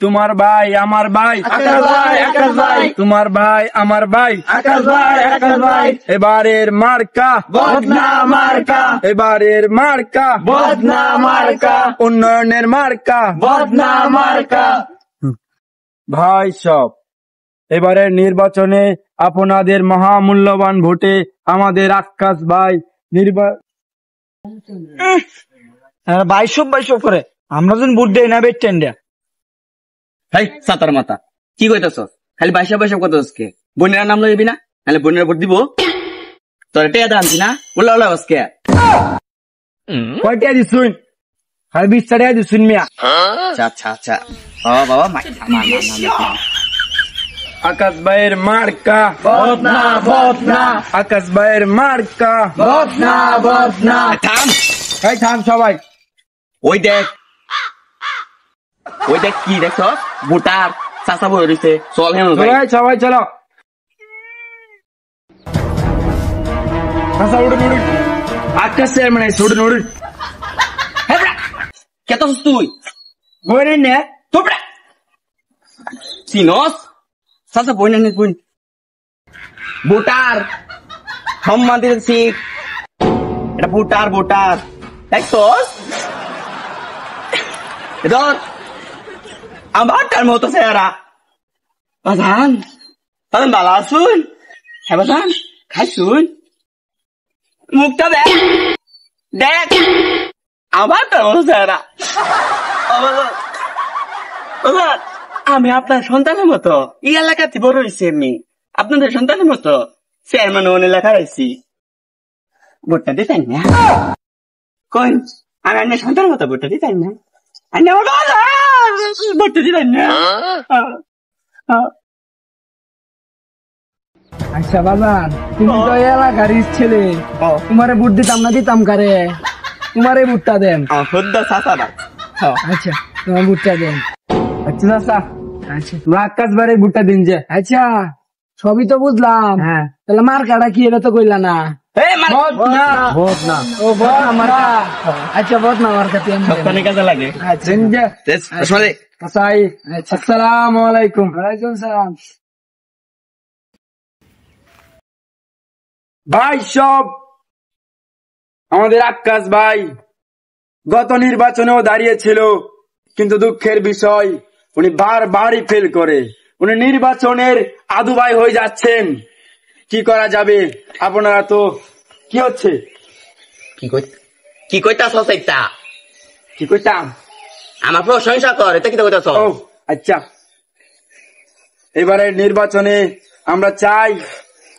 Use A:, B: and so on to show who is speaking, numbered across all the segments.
A: তোমার ভাই আমার ভাই
B: আকাশ ভাই, আকাশ ভাই,
A: তোমার ভাই আমার ভাই
B: আকাশ ভাই, আকাশ ভাই,
A: এবারের মার্কা
B: বদনা মার্কা,
A: এবারের মার্কা
B: বদনা মার্কা,
A: উন্নয়নের মার্কা
B: বদনা মার্কা।
A: ভাই সব এবারের নির্বাচনে আপনাদের মহামূল্যবান ভোটে আমাদের আকাশ ভাই
B: বাইশব করে আমরা যখন ভোট দেই না বেটেন দেয়া
C: হাই সাতার মাথা কি কইতাছ? খালি বাইশা বাইশা কইতাছ কে? বোনেরা নাম লইবি না? নাহলে বোনেরা ভোট দিব? তোর টেয়া দামছি না? উল্লা উল্লা বাস কে?
A: কয়টা দিছুন? আর 20 টাকা দিছুন মিয়া।
C: আচ্ছা আচ্ছা আচ্ছা ও বাবা
A: আকাশ ভাইয়ের মার্কা
B: বদনা বদনা
A: আকাশ ভাইয়ের মার্কা
B: বদনা বদনা।
C: থাম
A: এই থাম সবাই।
C: ওই দেখ কি দেখছ? ভোটার চাচা বই রইছে চল হেন
A: সবাই চলো। আচ্ছা উঠুন উঠুন। আকাশ চেয়ারম্যান উঠুন উঠুন।
C: কেত তুই
A: বই নে
C: তোপড়া চিনস চাচা বই না বই ভোটার সম্মান দিয়েছি এটা ভোটার দেখছস ধর আমার তার মতো চেহারা বাজান বাজান ভালো আসুন হ্যাঁ বাজান খাইছুন মুখটা দেখ আমার তার মতো চেহারা আমি আপনার সন্তানের মতো এই এলাকাতে বড় হয়েছি এমনি আপনাদের সন্তানের মতো চেয়ারম্যান ওনে লেখা রয়েছি ভোটটা দিতেন না কই আমি আপনার সন্তানের মতো ভোটটা দিতেন না ভোটটা দিতেন না
B: আচ্ছা বাজান তুমি তো এলাকার ছেলে তোমারে ভোট দিতাম না দিতাম কারে তোমারে ভোটটা দেন।
C: শুদ্ধ চাচা না
B: আচ্ছা তোমার ভোটটা দেন।
A: আচ্ছা চাচা
B: আচ্ছা
A: তোমরা আকাশ ভাইয়ের ভোটটা দিন যে।
B: আচ্ছা সবই তো বুঝলাম
A: হ্যাঁ
B: তাহলে মার্কাটা কি এটা তো কইলা না।
A: বদনা
B: ও বদনা মার্কা। আচ্ছা বদনা মার্কা তেম
C: সপ্তাহে কাজে লাগে
B: আচ্ছা
A: দিন যে। চাচাই আসসালামু আলাইকুম।
B: ওয়ালাইকুম সালাম।
A: ভাই সব আমাদের আকাশ ভাই গত নির্বাচনেও দাঁড়িয়েছিল, কিন্তু দুঃখের বিষয় উনি বারবারই ফেল করে উনি নির্বাচনের আদুবাই হয়ে যাচ্ছেন। কি করা যাবে? আপনারা তো কি হচ্ছে
C: কি কইতাছ এটা
A: কি কইতাম
C: আমার প্রশংসা কর এটা কি কইতাছ?
A: ও আচ্ছা, এবারে নির্বাচনে আমরা চাই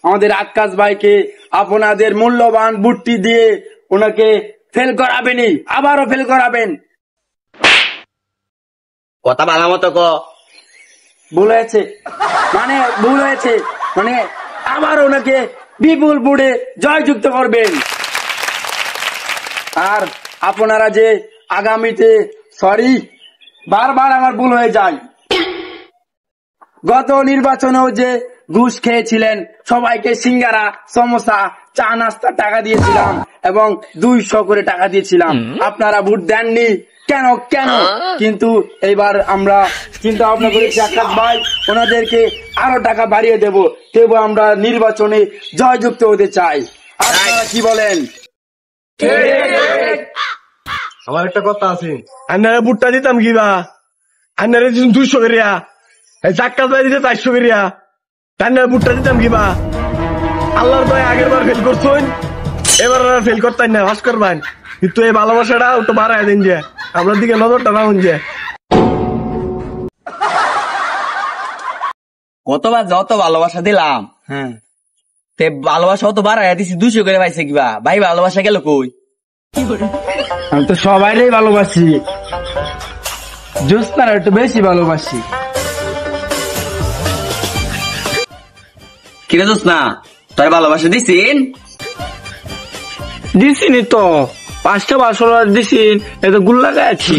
A: আমাদের আকাশ ভাইকে আপনাদের মূল্যবান বুটটি দিয়ে ওনাকে ফেল করাবেনই, আবারও ফেল করাবেন।
C: কথা ভালো মতো ক।
A: ভুল হয়েছে মানে আবার ওনাকে বিপুল বুড়ে জয়যুক্ত করবেন। আর আপনারা যে আগামীতে বারবার আমার ভুল হয়ে যায়, গত নির্বাচনেও যে ঘুষ খেয়েছিলেন, সবাইকে সিঙ্গারা সমোসা চা নাস্তা টাকা দিয়েছিলাম এবং 200 করে টাকা দিয়েছিলাম, আপনারা ভোট দেননি কেন? কিন্তু এইবার আমরা চিন্তা ভাবনা করেছি আকাশ ভাই ওনাদেরকে আরো টাকা বাড়িয়ে দেবো, আমরা নির্বাচনে জয়যুক্ত হতে চাই। আপনারা কি বলেন?
D: আমার একটা কথা আছে, আন্নারে বুটটা দিতাম কিবা আন্নারে 200 করিয়া চাক্কা দিতে 400 করিয়া তান্নারে বুটটা দিতাম কিবা। আল্লাহর দয় আগের বার ফেল করছুন, এবার ফেল করতেন না, ভাস করবেন। কিন্তু এই ভালোবাসাটা একটু বাড়ায় দিন যে আপনার দিকে নজরটা রাখুন যে।
C: কতবার যত ভালোবাসা দিলাম,
A: হ্যাঁ
C: তে ভালোবাসা অত বাড়াই দিছি 200 করে পাইছে কিবা। ভাই ভালোবাসা গেল কই?
A: আমি তো সবাইরে ভালোবাসি, জোস্তারা একটু বেশি ভালোবাসি।
C: কিরে দোস না তোর ভালোবাসা দিছিন?
B: দিছিনি তো 5টা 12 দিছিন, এটা গুল্লা গাছি।